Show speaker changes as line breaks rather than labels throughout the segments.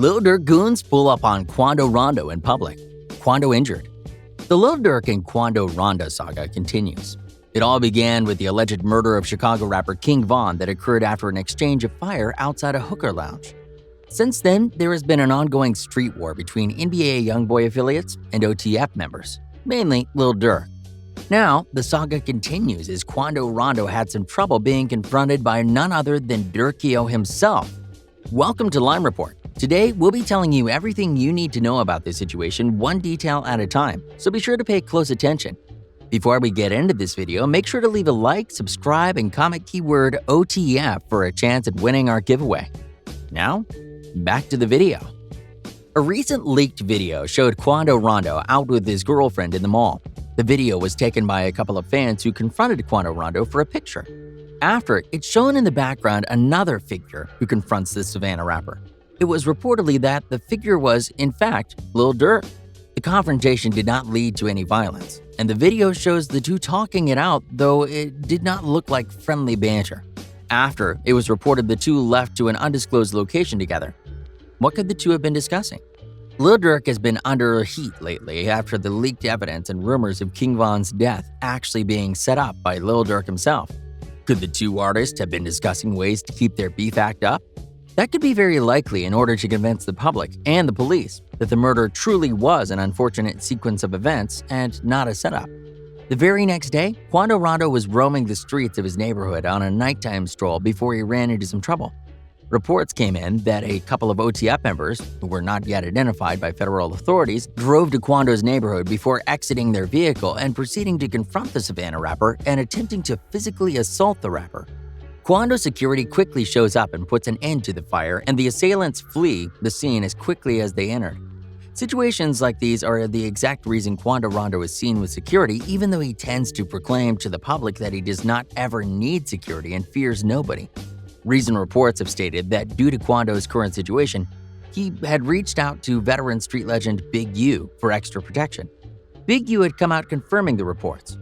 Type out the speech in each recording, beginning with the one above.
Lil Durk goons pull up on Quando Rondo in public. Quando injured. The Lil Durk and Quando Rondo saga continues. It all began with the alleged murder of Chicago rapper King Von that occurred after an exchange of fire outside a hooker lounge. Since then, there has been an ongoing street war between NBA YoungBoy affiliates and OTF members, mainly Lil Durk. Now, the saga continues as Quando Rondo had some trouble being confronted by none other than Durkio himself. Welcome to Lime Report. Today, we'll be telling you everything you need to know about this situation one detail at a time, so be sure to pay close attention. Before we get into this video, make sure to leave a like, subscribe, and comment keyword OTF for a chance at winning our giveaway. Now, back to the video. A recent leaked video showed Quando Rondo out with his girlfriend in the mall. The video was taken by a couple of fans who confronted Quando Rondo for a picture. After, it's shown in the background another figure who confronts the Savannah rapper. It was reportedly that the figure was, in fact, Lil Durk. The confrontation did not lead to any violence, and the video shows the two talking it out, though it did not look like friendly banter. After, it was reported the two left to an undisclosed location together. What could the two have been discussing? Lil Durk has been under heat lately after the leaked evidence and rumors of King Von's death actually being set up by Lil Durk himself. Could the two artists have been discussing ways to keep their beef act up? That could be very likely in order to convince the public and the police that the murder truly was an unfortunate sequence of events and not a setup. The very next day, Quando Rondo was roaming the streets of his neighborhood on a nighttime stroll before he ran into some trouble. Reports came in that a couple of OTF members, who were not yet identified by federal authorities, drove to Quando's neighborhood before exiting their vehicle and proceeding to confront the Savannah rapper and attempting to physically assault the rapper. Quando security quickly shows up and puts an end to the fire, and the assailants flee the scene as quickly as they entered. Situations like these are the exact reason Quando Rondo is seen with security, even though he tends to proclaim to the public that he does not ever need security and fears nobody. Recent reports have stated that due to Quando's current situation, he had reached out to veteran street legend Big U for extra protection. Big U had come out confirming the reports.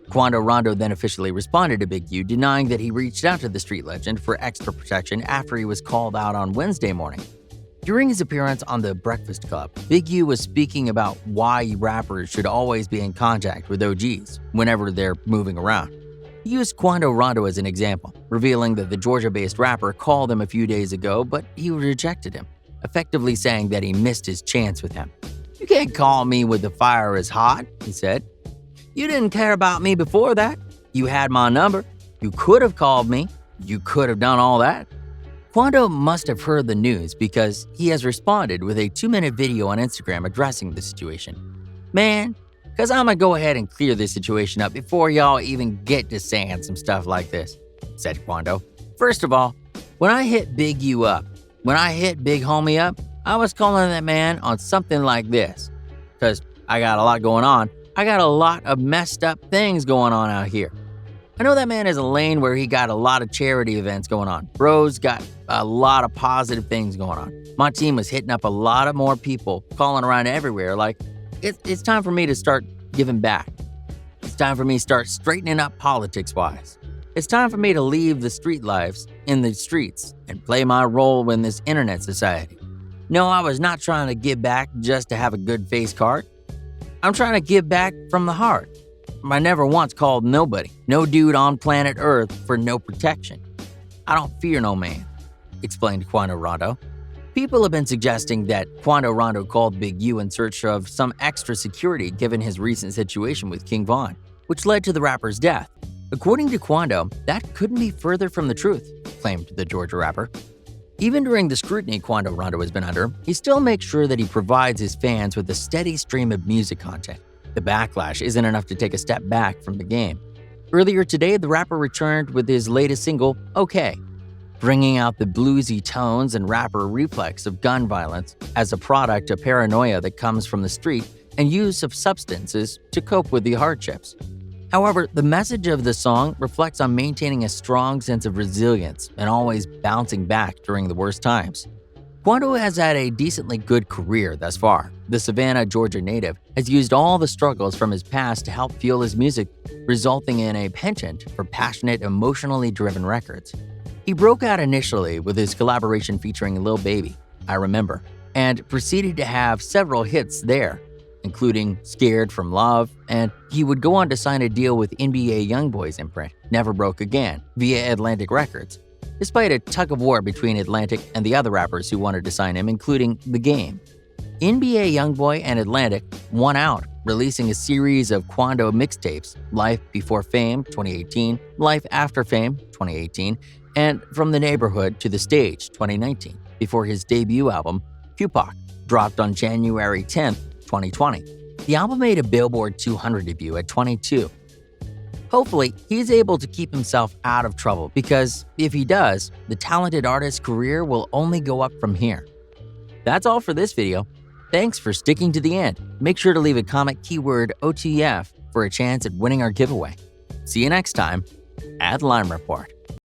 Quando Rondo then officially responded to Big U, denying that he reached out to the street legend for extra protection after he was called out on Wednesday morning. During his appearance on The Breakfast Club, Big U was speaking about why rappers should always be in contact with OGs whenever they're moving around. He used Quando Rondo as an example, revealing that the Georgia-based rapper called him a few days ago, but he rejected him, effectively saying that he missed his chance with him. "You can't call me when the fire is hot," he said. "You didn't care about me before that. You had my number. You could have called me. You could have done all that." Quando must have heard the news because he has responded with a 2-minute video on Instagram addressing the situation. "Man, cause I'ma go ahead and clear this situation up before y'all even get to saying some stuff like this," said Quando. "First of all, when I hit Big U up, when I hit Big Homie up, I was calling that man on something like this. Cause I got a lot going on. I got a lot of messed up things going on out here. I know that man is a lane where he got a lot of charity events going on. Bro's got a lot of positive things going on. My team was hitting up a lot of more people, calling around everywhere like, it's time for me to start giving back. It's time for me to start straightening up politics-wise. It's time for me to leave the street lives in the streets and play my role in this internet society. No, I was not trying to give back just to have a good face card. I'm trying to give back from the heart. I never once called nobody, no dude on planet Earth for no protection. I don't fear no man," explained Quando Rondo. People have been suggesting that Quando Rondo called Big U in search of some extra security given his recent situation with King Von, which led to the rapper's death. According to Quando, that couldn't be further from the truth, claimed the Georgia rapper. Even during the scrutiny Quando Rondo has been under, he still makes sure that he provides his fans with a steady stream of music content. The backlash isn't enough to take a step back from the game. Earlier today, the rapper returned with his latest single, "Okay," bringing out the bluesy tones and rapper reflex of gun violence as a product of paranoia that comes from the street and use of substances to cope with the hardships. However, the message of the song reflects on maintaining a strong sense of resilience and always bouncing back during the worst times. Quando has had a decently good career thus far. The Savannah, Georgia native has used all the struggles from his past to help fuel his music, resulting in a penchant for passionate, emotionally driven records. He broke out initially with his collaboration featuring Lil Baby, I Remember, and proceeded to have several hits there, including Scared from Love, and he would go on to sign a deal with NBA YoungBoy's imprint, Never Broke Again, via Atlantic Records, despite a tug-of-war between Atlantic and the other rappers who wanted to sign him, including The Game. NBA YoungBoy and Atlantic won out, releasing a series of Quando mixtapes, Life Before Fame 2018, Life After Fame 2018, and From the Neighborhood to the Stage 2019, before his debut album, QUANDO, dropped on January 10, 2020. The album made a Billboard 200 debut at 22. Hopefully, he's able to keep himself out of trouble because if he does, the talented artist's career will only go up from here. That's all for this video. Thanks for sticking to the end. Make sure to leave a comment keyword OTF for a chance at winning our giveaway. See you next time at Lime Report.